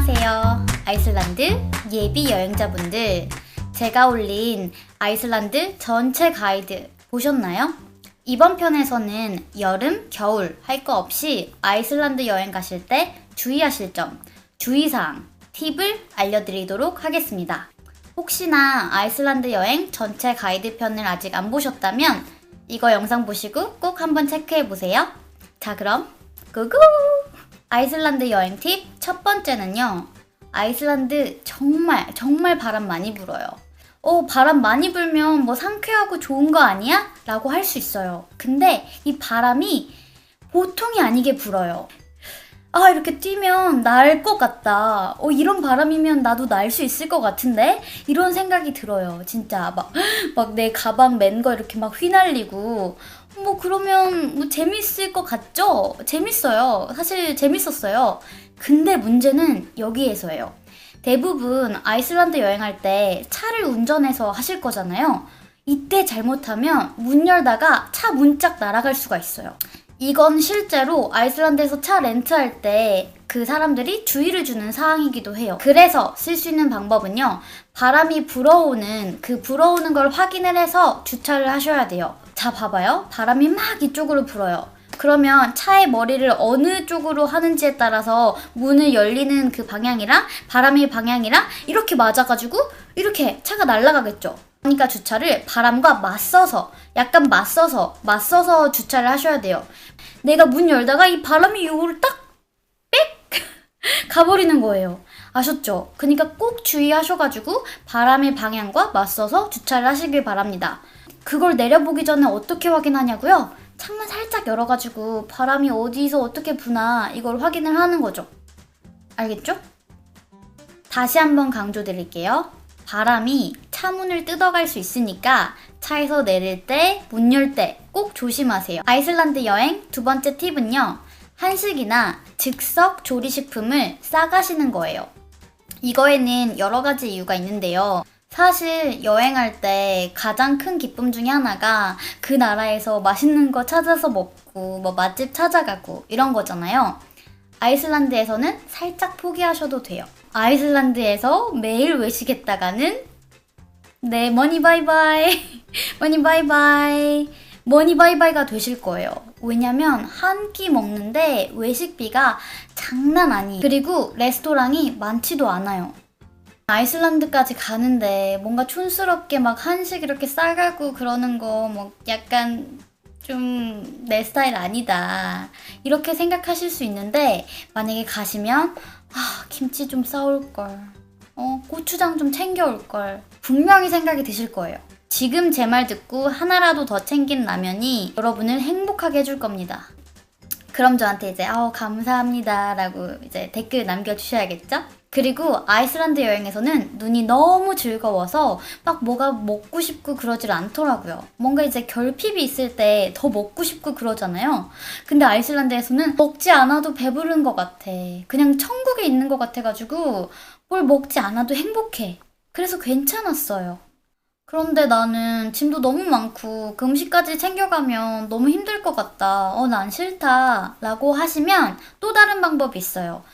안녕하세요. 아이슬란드 예비 여행자분들, 제가 올린 아이슬란드 전체 가이드 보셨나요? 이번 편에서는 여름, 겨울 할 거 없이 아이슬란드 여행 가실 때 주의하실 점, 주의사항, 팁을 알려드리도록 하겠습니다. 혹시나 아이슬란드 여행 전체 가이드 편을 아직 안 보셨다면 이거 영상 보시고 꼭 한번 체크해보세요. 자, 그럼 고고! 아이슬란드 여행 팁 첫 번째는요. 아이슬란드 정말 바람 많이 불어요. 바람 많이 불면 뭐 상쾌하고 좋은 거 아니야? 라고 할 수 있어요. 근데 이 바람이 보통이 아니게 불어요. 이렇게 뛰면 날 것 같다. 이런 바람이면 나도 날 수 있을 것 같은데? 이런 생각이 들어요. 진짜 막 내 가방 맨 거 이렇게 막 휘날리고 그러면 재밌을 것 같죠? 재밌어요. 사실 재밌었어요. 근데 문제는 여기에서예요. 대부분 아이슬란드 여행할 때 차를 운전해서 하실 거잖아요. 이때 잘못하면 문 열다가 차 문짝 날아갈 수가 있어요. 이건 실제로 아이슬란드에서 차 렌트할 때 그 사람들이 주의를 주는 사항이기도 해요. 그래서 쓸 수 있는 방법은요. 바람이 불어오는 걸 확인을 해서 주차를 하셔야 돼요. 자, 봐봐요. 바람이 막 이쪽으로 불어요. 그러면 차의 머리를 어느 쪽으로 하는지에 따라서 문을 열리는 그 방향이랑 바람의 방향이랑 이렇게 맞아가지고 이렇게 차가 날아가겠죠. 그러니까 주차를 바람과 약간 맞서서 주차를 하셔야 돼요. 내가 문 열다가 이 바람이 요거를 딱 빽! 가버리는 거예요. 아셨죠? 그러니까 꼭 주의하셔가지고 바람의 방향과 맞서서 주차를 하시길 바랍니다. 그걸 내려보기 전에 어떻게 확인하냐고요? 창문 살짝 열어가지고 바람이 어디서 어떻게 부나 이걸 확인을 하는 거죠. 알겠죠? 다시 한번 강조드릴게요. 바람이 차문을 뜯어갈 수 있으니까 차에서 내릴 때, 문 열 때 꼭 조심하세요. 아이슬란드 여행 두 번째 팁은요. 한식이나 즉석 조리식품을 싸가시는 거예요. 이거에는 여러 가지 이유가 있는데요. 사실 여행할 때 가장 큰 기쁨 중에 하나가 그 나라에서 맛있는 거 찾아서 먹고 맛집 찾아가고 이런 거잖아요. 아이슬란드에서는 살짝 포기하셔도 돼요. 아이슬란드에서 매일 외식했다가는 네, 머니 바이바이 머니 바이바이가 되실 거예요. 왜냐면 한 끼 먹는데 외식비가 장난 아니에요. 그리고 레스토랑이 많지도 않아요. 아이슬란드까지 가는데 뭔가 촌스럽게 막 한식 이렇게 싸가고 그러는 거 약간 좀 내 스타일 아니다 이렇게 생각하실 수 있는데 만약에 가시면 김치 좀 싸올걸, 고추장 좀 챙겨올걸 분명히 생각이 드실 거예요. 지금 제 말 듣고 하나라도 더 챙긴 라면이 여러분을 행복하게 해줄 겁니다. 그럼 저한테 이제 감사합니다 라고 이제 댓글 남겨주셔야겠죠? 그리고 아이슬란드 여행에서는 눈이 너무 즐거워서 뭐가 먹고 싶고 그러질 않더라고요. 뭔가 이제 결핍이 있을 때 더 먹고 싶고 그러잖아요. 근데 아이슬란드에서는 먹지 않아도 배부른 것 같아. 그냥 천국에 있는 것 같아가지고 뭘 먹지 않아도 행복해. 그래서 괜찮았어요. 그런데 나는 짐도 너무 많고 그 음식까지 챙겨가면 너무 힘들 것 같다. 난 싫다 라고 하시면 또 다른 방법이 있어요.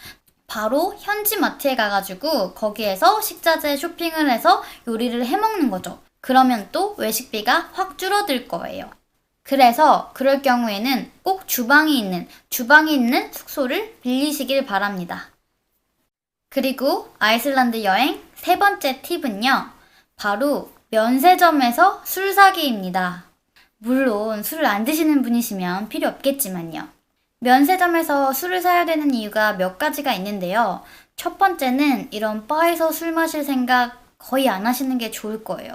바로 현지 마트에 가가지고 거기에서 식자재 쇼핑을 해서 요리를 해먹는 거죠. 그러면 또 외식비가 확 줄어들 거예요. 그래서 그럴 경우에는 꼭 주방이 있는 숙소를 빌리시길 바랍니다. 그리고 아이슬란드 여행 세 번째 팁은요. 바로 면세점에서 술 사기입니다. 물론 술을 안 드시는 분이시면 필요 없겠지만요. 면세점에서 술을 사야 되는 이유가 몇 가지가 있는데요. 첫 번째는 이런 바에서 술 마실 생각 거의 안 하시는 게 좋을 거예요.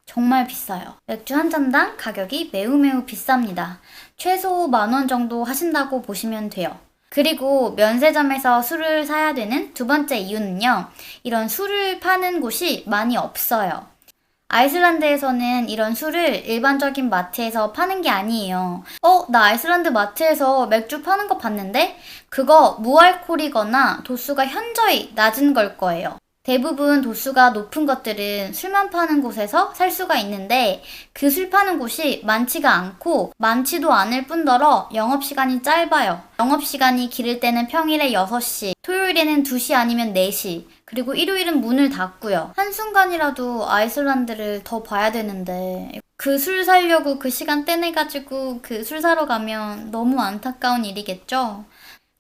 정말 비싸요. 맥주 한 잔당 가격이 매우 비쌉니다. 최소 10,000원 정도 하신다고 보시면 돼요. 그리고 면세점에서 술을 사야 되는 두 번째 이유는요. 이런 술을 파는 곳이 많이 없어요. 아이슬란드에서는 이런 술을 일반적인 마트에서 파는 게 아니에요. 나 아이슬란드 마트에서 맥주 파는 거 봤는데 그거 무알콜이거나 도수가 현저히 낮은 걸 거예요. 대부분 도수가 높은 것들은 술만 파는 곳에서 살 수가 있는데 그 술 파는 곳이 많지가 않고 많지도 않을 뿐더러 영업시간이 짧아요. 영업시간이 길을 때는 평일에 6시, 토요일에는 2시 아니면 4시, 그리고 일요일은 문을 닫고요. 한순간이라도 아이슬란드를 더 봐야 되는데 그 술 사려고 그 시간 떼내가지고 그 술 사러 가면 너무 안타까운 일이겠죠?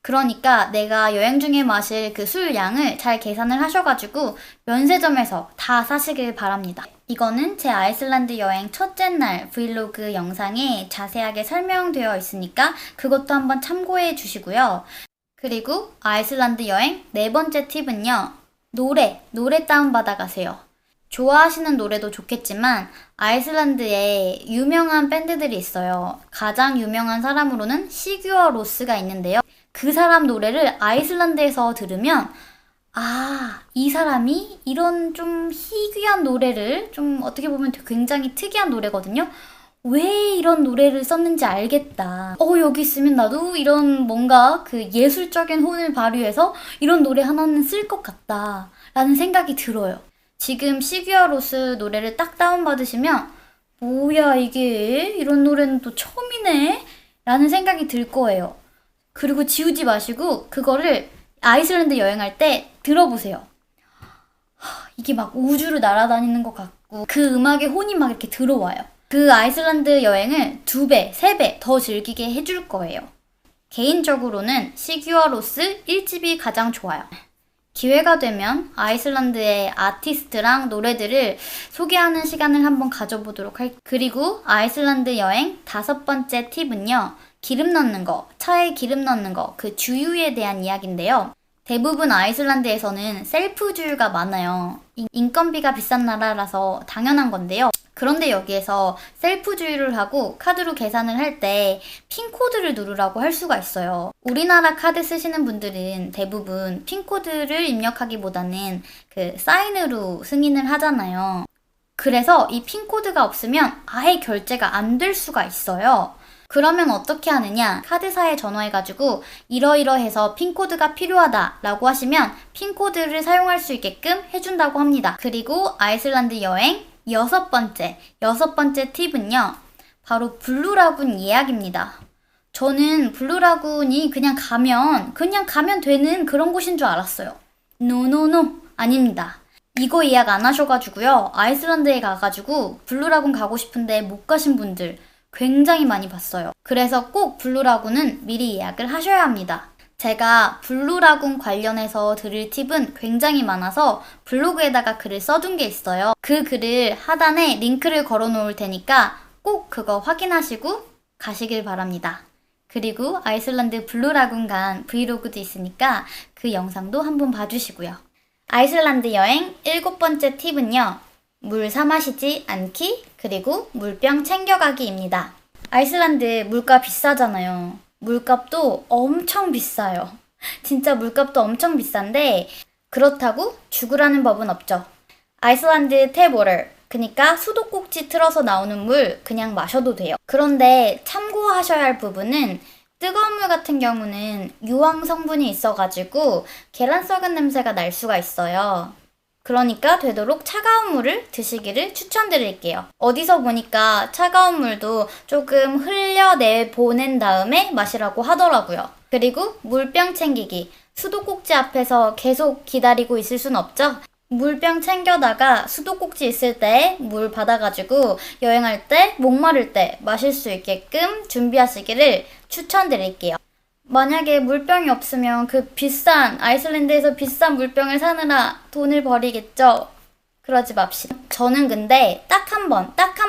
그러니까 내가 여행 중에 마실 그 술 양을 잘 계산을 하셔가지고 면세점에서 다 사시길 바랍니다. 이거는 제 아이슬란드 여행 첫째 날 브이로그 영상에 자세하게 설명되어 있으니까 그것도 한번 참고해 주시고요. 그리고 아이슬란드 여행 네 번째 팁은요. 노래 다운받아 가세요. 좋아하시는 노래도 좋겠지만 아이슬란드에 유명한 밴드들이 있어요. 가장 유명한 사람으로는 시규어 로스가 있는데요. 그 사람 노래를 아이슬란드에서 들으면 이 사람이 이런 좀 희귀한 노래를 좀 어떻게 보면 굉장히 특이한 노래거든요. 왜 이런 노래를 썼는지 알겠다. 여기 있으면 나도 이런 뭔가 그 예술적인 혼을 발휘해서 이런 노래 하나는 쓸 것 같다 라는 생각이 들어요. 지금 시규어 로스 노래를 딱 다운받으시면 뭐야 이게 이런 노래는 또 처음이네 라는 생각이 들 거예요. 그리고 지우지 마시고 그거를 아이슬란드 여행할 때 들어보세요. 이게 막 우주를 날아다니는 것 같고 그 음악의 혼이 막 이렇게 들어와요. 그 아이슬란드 여행을 2배, 3배 더 즐기게 해줄 거예요. 개인적으로는 시규어 로스 1집이 가장 좋아요. 기회가 되면 아이슬란드의 아티스트랑 노래들을 소개하는 시간을 한번 가져보도록 할게요. 그리고 아이슬란드 여행 5번째 팁은요. 기름 넣는 거, 차에 기름 넣는 거, 그 주유에 대한 이야기인데요. 대부분 아이슬란드에서는 셀프 주유가 많아요. 인건비가 비싼 나라라서 당연한 건데요. 그런데 여기에서 셀프 주유를 하고 카드로 계산을 할 때 핀코드를 누르라고 할 수가 있어요. 우리나라 카드 쓰시는 분들은 대부분 핀코드를 입력하기보다는 그 사인으로 승인을 하잖아요. 그래서 이 핀코드가 없으면 아예 결제가 안 될 수가 있어요. 그러면 어떻게 하느냐? 카드사에 전화해가지고 이러이러해서 핀코드가 필요하다 라고 하시면 핀코드를 사용할 수 있게끔 해준다고 합니다. 그리고 아이슬란드 여행 6번째 팁은요. 바로 블루라군 예약입니다. 저는 블루라군이 그냥 가면 되는 그런 곳인 줄 알았어요. 노노노 아닙니다. 이거 예약 안 하셔가지고요. 아이슬란드에 가가지고 블루라군 가고 싶은데 못 가신 분들 굉장히 많이 봤어요. 그래서 꼭 블루라군은 미리 예약을 하셔야 합니다. 제가 블루라군 관련해서 드릴 팁은 굉장히 많아서 블로그에다가 글을 써둔 게 있어요. 그 글을 하단에 링크를 걸어 놓을 테니까 꼭 그거 확인하시고 가시길 바랍니다. 그리고 아이슬란드 블루라군 간 브이로그도 있으니까 그 영상도 한번 봐주시고요. 아이슬란드 여행 7번째 팁은요. 물 사 마시지 않기, 그리고 물병 챙겨가기입니다. 아이슬란드 물가 비싸잖아요. 물값도 엄청 비싸요. 진짜 물값도 엄청 비싼데 그렇다고 죽으라는 법은 없죠. 아이슬란드 탭워터, 그러니까 수도꼭지 틀어서 나오는 물 그냥 마셔도 돼요. 그런데 참고하셔야 할 부분은 뜨거운 물 같은 경우는 유황 성분이 있어가지고 계란 썩은 냄새가 날 수가 있어요. 그러니까 되도록 차가운 물을 드시기를 추천드릴게요. 어디서 보니까 차가운 물도 조금 흘려내보낸 다음에 마시라고 하더라고요. 그리고 물병 챙기기. 수도꼭지 앞에서 계속 기다리고 있을 순 없죠? 물병 챙겨다가 수도꼭지 있을 때 물 받아가지고 여행할 때, 목마를 때 마실 수 있게끔 준비하시기를 추천드릴게요. 만약에 물병이 없으면 그 아이슬란드에서 비싼 물병을 사느라 돈을 버리겠죠? 그러지 맙시다. 저는 근데 딱 한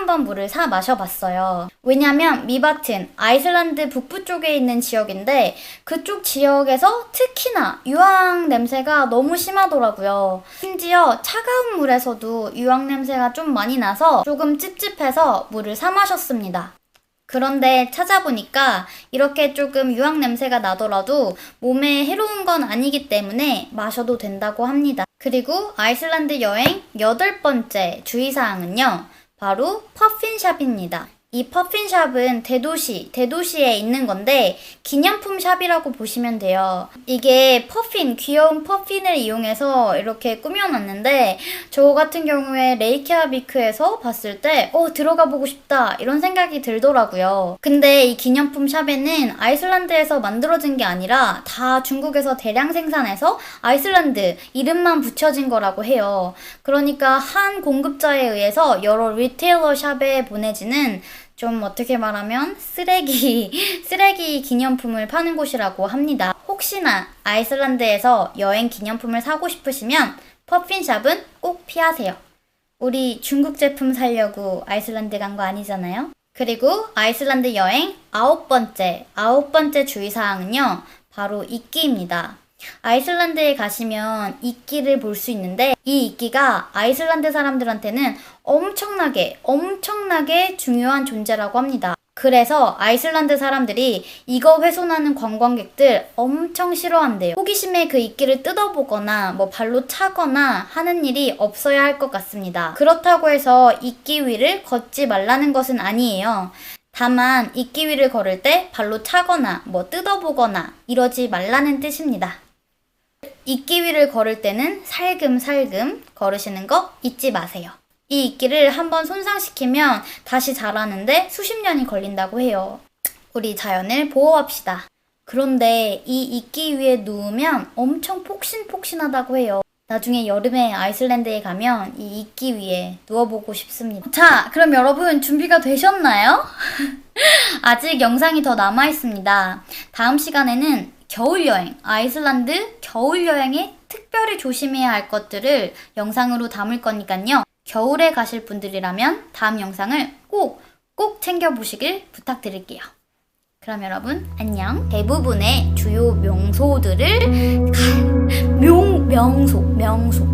번 물을 사 마셔봤어요. 왜냐면 미바튼, 아이슬란드 북부 쪽에 있는 지역인데 그쪽 지역에서 특히나 유황 냄새가 너무 심하더라고요. 심지어 차가운 물에서도 유황 냄새가 좀 많이 나서 조금 찝찝해서 물을 사 마셨습니다. 그런데 찾아보니까 이렇게 조금 유황 냄새가 나더라도 몸에 해로운 건 아니기 때문에 마셔도 된다고 합니다. 그리고 아이슬란드 여행 8번째 주의사항은요. 바로 퍼핀샵입니다. 이 퍼핀샵은 대도시에 있는 건데 기념품 샵이라고 보시면 돼요. 이게 귀여운 퍼핀을 이용해서 이렇게 꾸며놨는데 저 같은 경우에 레이캬비크에서 봤을 때 들어가 보고 싶다 이런 생각이 들더라고요. 근데 이 기념품 샵에는 아이슬란드에서 만들어진 게 아니라 다 중국에서 대량 생산해서 아이슬란드 이름만 붙여진 거라고 해요. 그러니까 한 공급자에 의해서 여러 리테일러 샵에 보내지는 좀 어떻게 말하면 쓰레기 기념품을 파는 곳이라고 합니다. 혹시나 아이슬란드에서 여행 기념품을 사고 싶으시면 퍼핀샵은 꼭 피하세요. 우리 중국 제품 사려고 아이슬란드 간 거 아니잖아요? 그리고 아이슬란드 여행 아홉 번째 주의사항은요, 바로 이끼입니다. 아이슬란드에 가시면 이끼를 볼 수 있는데 이 이끼가 아이슬란드 사람들한테는 엄청나게 중요한 존재라고 합니다. 그래서 아이슬란드 사람들이 이거 훼손하는 관광객들 엄청 싫어한대요. 호기심에 그 이끼를 뜯어보거나 발로 차거나 하는 일이 없어야 할 것 같습니다. 그렇다고 해서 이끼 위를 걷지 말라는 것은 아니에요. 다만 이끼 위를 걸을 때 발로 차거나 뜯어보거나 이러지 말라는 뜻입니다. 이끼 위를 걸을 때는 살금살금 걸으시는 거 잊지 마세요. 이 이끼를 한번 손상시키면 다시 자라는데 수십 년이 걸린다고 해요. 우리 자연을 보호합시다. 그런데 이 이끼 위에 누우면 엄청 폭신폭신하다고 해요. 나중에 여름에 아이슬란드에 가면 이 이끼 위에 누워보고 싶습니다. 자, 그럼 여러분 준비가 되셨나요? 아직 영상이 더 남아있습니다. 다음 시간에는 겨울여행, 아이슬란드 겨울여행에 특별히 조심해야 할 것들을 영상으로 담을 거니까요. 겨울에 가실 분들이라면 다음 영상을 꼭 챙겨보시길 부탁드릴게요. 그럼 여러분 안녕. 대부분의 주요 명소들을 명소